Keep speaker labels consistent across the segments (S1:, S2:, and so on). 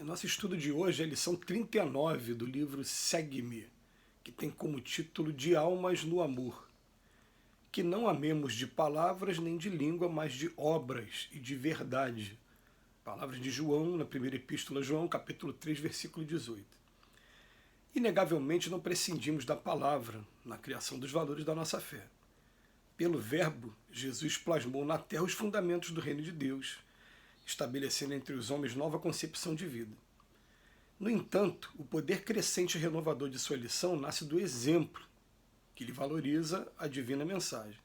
S1: O nosso estudo de hoje é a lição 39 do livro Segue-me, que tem como título De Almas no Amor. Que não amemos de palavras nem de língua, mas de obras e de verdade. Palavras de João, na primeira epístola a João, capítulo 3, versículo 18. Inegavelmente não prescindimos da palavra na criação dos valores da nossa fé. Pelo Verbo, Jesus plasmou na terra os fundamentos do reino de Deus, estabelecendo entre os homens nova concepção de vida. No entanto, o poder crescente e renovador de sua lição nasce do exemplo, que lhe valoriza a divina mensagem.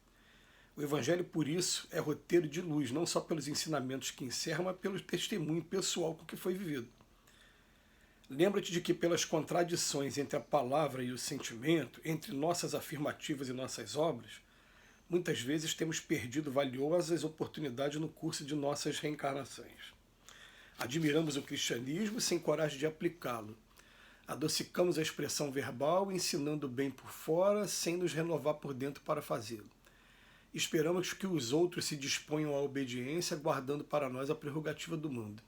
S1: O Evangelho, por isso, é roteiro de luz, não só pelos ensinamentos que encerra, mas pelo testemunho pessoal com que foi vivido. Lembra-te de que pelas contradições entre a palavra e o sentimento, entre nossas afirmativas e nossas obras, muitas vezes temos perdido valiosas oportunidades no curso de nossas reencarnações. Admiramos o cristianismo sem coragem de aplicá-lo. Adocicamos a expressão verbal, ensinando bem por fora, sem nos renovar por dentro para fazê-lo. Esperamos que os outros se disponham à obediência, guardando para nós a prerrogativa do mundo.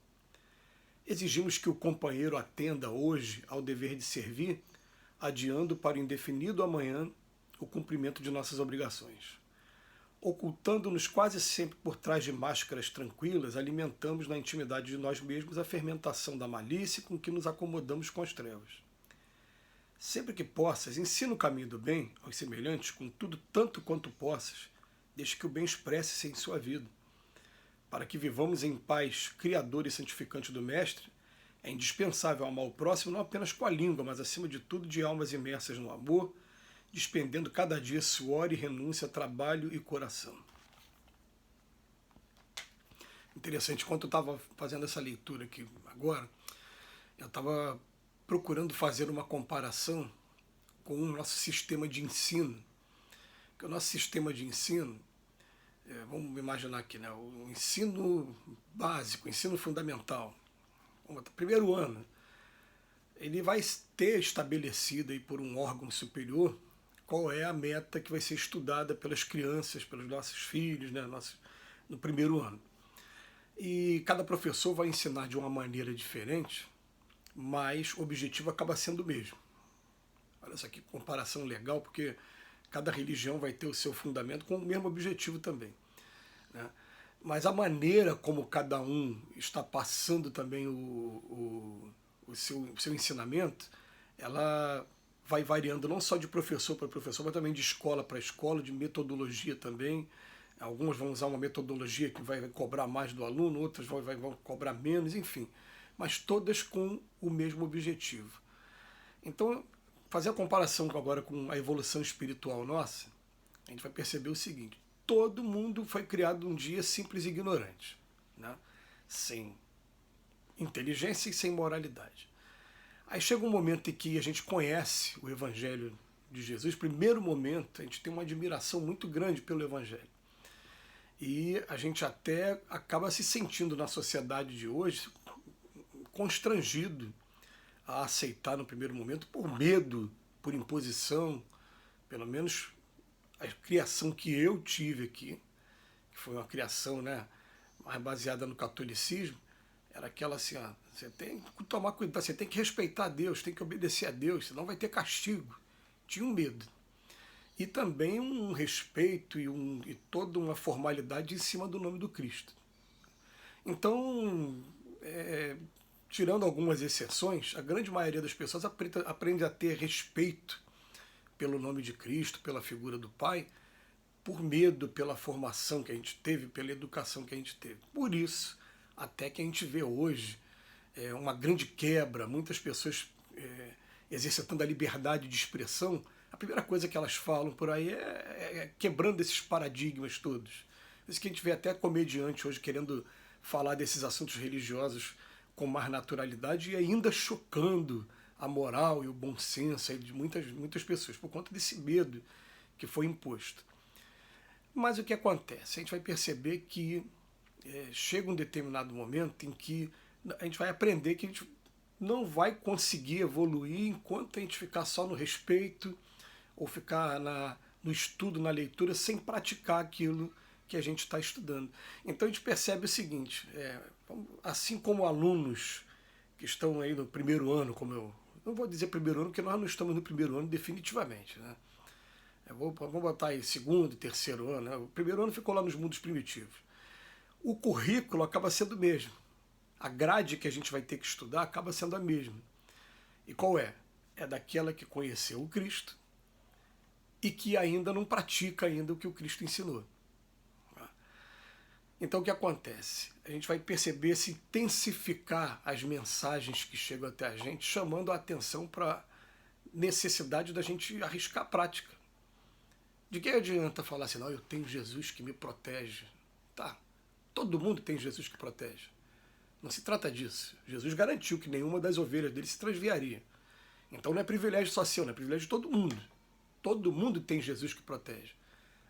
S1: Exigimos que o companheiro atenda hoje ao dever de servir, adiando para o indefinido amanhã o cumprimento de nossas obrigações. Ocultando-nos quase sempre por trás de máscaras tranquilas, alimentamos na intimidade de nós mesmos a fermentação da malícia com que nos acomodamos com as trevas. Sempre que possas, ensina o caminho do bem aos semelhantes, contudo, tanto quanto possas, desde que o bem expresse-se em sua vida. Para que vivamos em paz criadora e santificante do Mestre, é indispensável amar o próximo não apenas com a língua, mas acima de tudo de almas imersas no amor, despendendo cada dia suor e renúncia, trabalho e coração. Interessante, enquanto eu estava fazendo essa leitura aqui agora, eu estava procurando fazer uma comparação com o nosso sistema de ensino. Que o nosso sistema de ensino, vamos imaginar aqui, né, o ensino básico, o ensino fundamental, primeiro ano, ele vai ter estabelecido aí por um órgão superior qual é a meta que vai ser estudada pelas crianças, pelos nossos filhos, né, no primeiro ano. E cada professor vai ensinar de uma maneira diferente, mas o objetivo acaba sendo o mesmo. Olha só que comparação legal, porque cada religião vai ter o seu fundamento com o mesmo objetivo também, né? Mas a maneira como cada um está passando também o seu ensinamento, ela vai variando não só de professor para professor, mas também de escola para escola, de metodologia também. Alguns vão usar uma metodologia que vai cobrar mais do aluno, outras vão cobrar menos, enfim. Mas todas com o mesmo objetivo. Então, fazer a comparação agora com a evolução espiritual nossa, a gente vai perceber o seguinte: todo mundo foi criado um dia simples e ignorante, né? Sem inteligência e sem moralidade. Aí chega um momento em que a gente conhece o Evangelho de Jesus. Primeiro momento, a gente tem uma admiração muito grande pelo Evangelho. E a gente até acaba se sentindo na sociedade de hoje constrangido a aceitar no primeiro momento por medo, por imposição. Pelo menos a criação que eu tive aqui, que foi uma criação, né, mais baseada no catolicismo, era aquela assim, ó, você tem que tomar cuidado, você tem que respeitar a Deus, tem que obedecer a Deus, senão vai ter castigo. Tinha um medo. E também um respeito e toda uma formalidade em cima do nome do Cristo. Então, tirando algumas exceções, a grande maioria das pessoas aprende a ter respeito pelo nome de Cristo, pela figura do Pai, por medo, pela formação que a gente teve, pela educação que a gente teve. Por isso, até que a gente vê hoje uma grande quebra, muitas pessoas exercitando a liberdade de expressão. A primeira coisa que elas falam por aí é quebrando esses paradigmas todos. Por isso que a gente vê até comediante hoje querendo falar desses assuntos religiosos com mais naturalidade e ainda chocando a moral e o bom senso de muitas pessoas, por conta desse medo que foi imposto. Mas o que acontece? A gente vai perceber que chega um determinado momento em que a gente vai aprender que a gente não vai conseguir evoluir enquanto a gente ficar só no respeito ou ficar no estudo, na leitura, sem praticar aquilo que a gente está estudando. Então a gente percebe o seguinte, assim como alunos que estão aí no primeiro ano, como eu não vou dizer primeiro ano, porque nós não estamos no primeiro ano definitivamente, né? Vamos botar aí segundo, terceiro ano, né? O primeiro ano ficou lá nos mundos primitivos. O currículo acaba sendo o mesmo. A grade que a gente vai ter que estudar acaba sendo a mesma. E qual é? É daquela que conheceu o Cristo e que ainda não pratica ainda o que o Cristo ensinou. Então o que acontece? A gente vai perceber se intensificar as mensagens que chegam até a gente, chamando a atenção para a necessidade da gente arriscar a prática. De que adianta falar assim, não, eu tenho Jesus que me protege. Tá, todo mundo tem Jesus que protege. Não se trata disso. Jesus garantiu que nenhuma das ovelhas dele se transviaria. Então não é privilégio só seu, não é privilégio de todo mundo. Todo mundo tem Jesus que protege.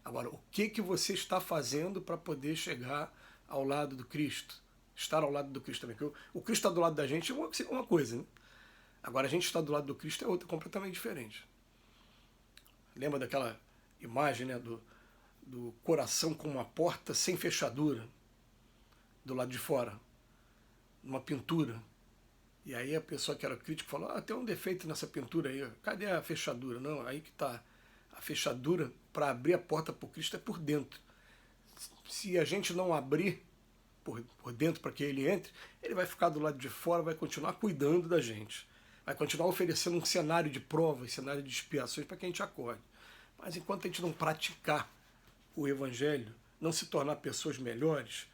S1: Agora, o que você está fazendo para poder chegar ao lado do Cristo? Estar ao lado do Cristo também. Porque o Cristo está do lado da gente é uma coisa, né? Agora, a gente estar do lado do Cristo é outra, completamente diferente. Lembra daquela imagem, né, do coração com uma porta sem fechadura do lado de fora? Uma pintura. E aí a pessoa que era crítica falou, tem um defeito nessa pintura aí. Cadê a fechadura? Não, aí que está. A fechadura para abrir a porta para o Cristo é por dentro. Se a gente não abrir por dentro para que ele entre, ele vai ficar do lado de fora, vai continuar cuidando da gente. Vai continuar oferecendo um cenário de provas, cenário de expiações para que a gente acorde. Mas enquanto a gente não praticar o Evangelho, não se tornar pessoas melhores,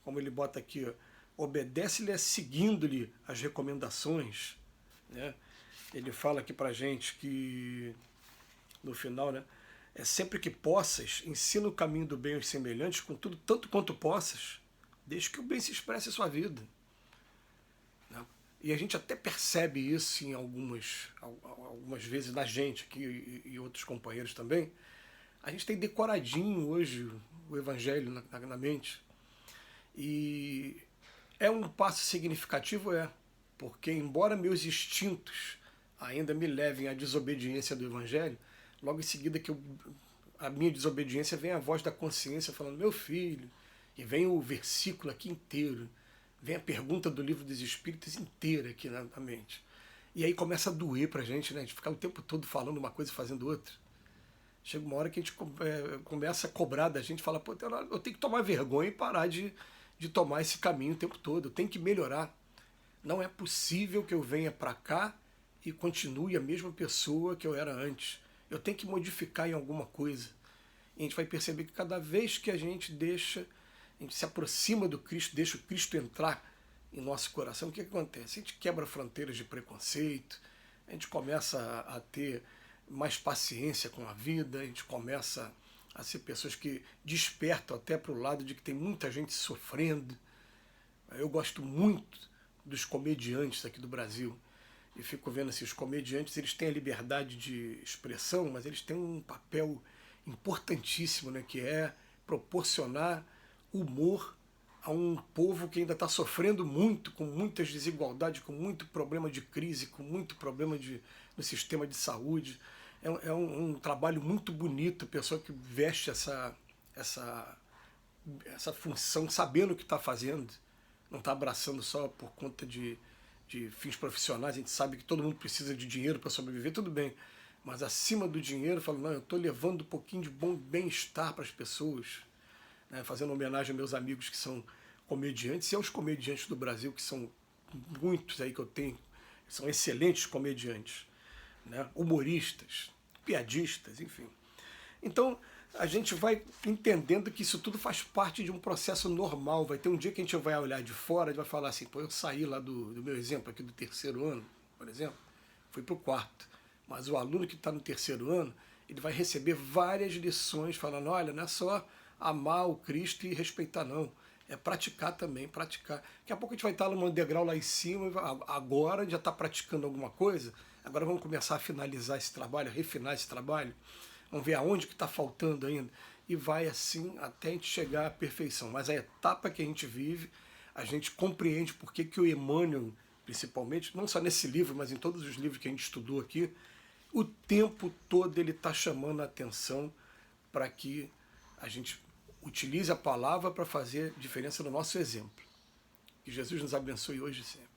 S1: como ele bota aqui, obedece-lhe seguindo-lhe as recomendações, né? Ele fala aqui para a gente que no final, né? É sempre que possas, ensina o caminho do bem aos semelhantes, contudo, tanto quanto possas, desde que o bem se expresse em sua vida. Né? E a gente até percebe isso em algumas vezes na gente aqui e outros companheiros também. A gente tem decoradinho hoje o Evangelho na mente. E é um passo significativo, porque embora meus instintos ainda me levem à desobediência do Evangelho, logo em seguida que a minha desobediência vem a voz da consciência falando, meu filho, e vem o versículo aqui inteiro, vem a pergunta do livro dos Espíritos inteira aqui na mente. E aí começa a doer pra gente, né? A gente ficar o tempo todo falando uma coisa e fazendo outra. Chega uma hora que a gente começa a cobrar da gente, fala, pô, eu tenho que tomar vergonha e parar de tomar esse caminho o tempo todo, eu tenho que melhorar. Não é possível que eu venha para cá e continue a mesma pessoa que eu era antes. Eu tenho que modificar em alguma coisa. E a gente vai perceber que cada vez que a gente se aproxima do Cristo, deixa o Cristo entrar em nosso coração, o que acontece? A gente quebra fronteiras de preconceito, a gente começa a ter mais paciência com a vida, a gente começa a ser pessoas que despertam até para o lado de que tem muita gente sofrendo. Eu gosto muito dos comediantes aqui do Brasil. E fico vendo assim, os comediantes, eles têm a liberdade de expressão, mas eles têm um papel importantíssimo, né, que é proporcionar humor a um povo que ainda está sofrendo muito, com muitas desigualdades, com muito problema de crise, com muito problema no sistema de saúde. É um trabalho muito bonito, a pessoa que veste essa função, sabendo o que está fazendo, não está abraçando só por conta de fins profissionais. A gente sabe que todo mundo precisa de dinheiro para sobreviver, tudo bem, mas acima do dinheiro, falo, não, eu estou levando um pouquinho de bom bem-estar para as pessoas, né, fazendo homenagem aos meus amigos que são comediantes e aos comediantes do Brasil, que são muitos aí que eu tenho, são excelentes comediantes, né, humoristas, piadistas, enfim. Então, a gente vai entendendo que isso tudo faz parte de um processo normal. Vai ter um dia que a gente vai olhar de fora e vai falar assim, pô, eu saí lá do meu exemplo aqui do terceiro ano, por exemplo, fui para o quarto. Mas o aluno que está no terceiro ano, ele vai receber várias lições falando, olha, não é só amar o Cristo e respeitar, não. É praticar também, praticar. Daqui a pouco a gente vai estar num degrau lá em cima, agora já está praticando alguma coisa, agora vamos começar a finalizar esse trabalho, a refinar esse trabalho. Vamos ver aonde que está faltando ainda. E vai assim até a gente chegar à perfeição. Mas a etapa que a gente vive, a gente compreende por que o Emmanuel, principalmente, não só nesse livro, mas em todos os livros que a gente estudou aqui, o tempo todo ele está chamando a atenção para que a gente utilize a palavra para fazer diferença no nosso exemplo. Que Jesus nos abençoe hoje e sempre.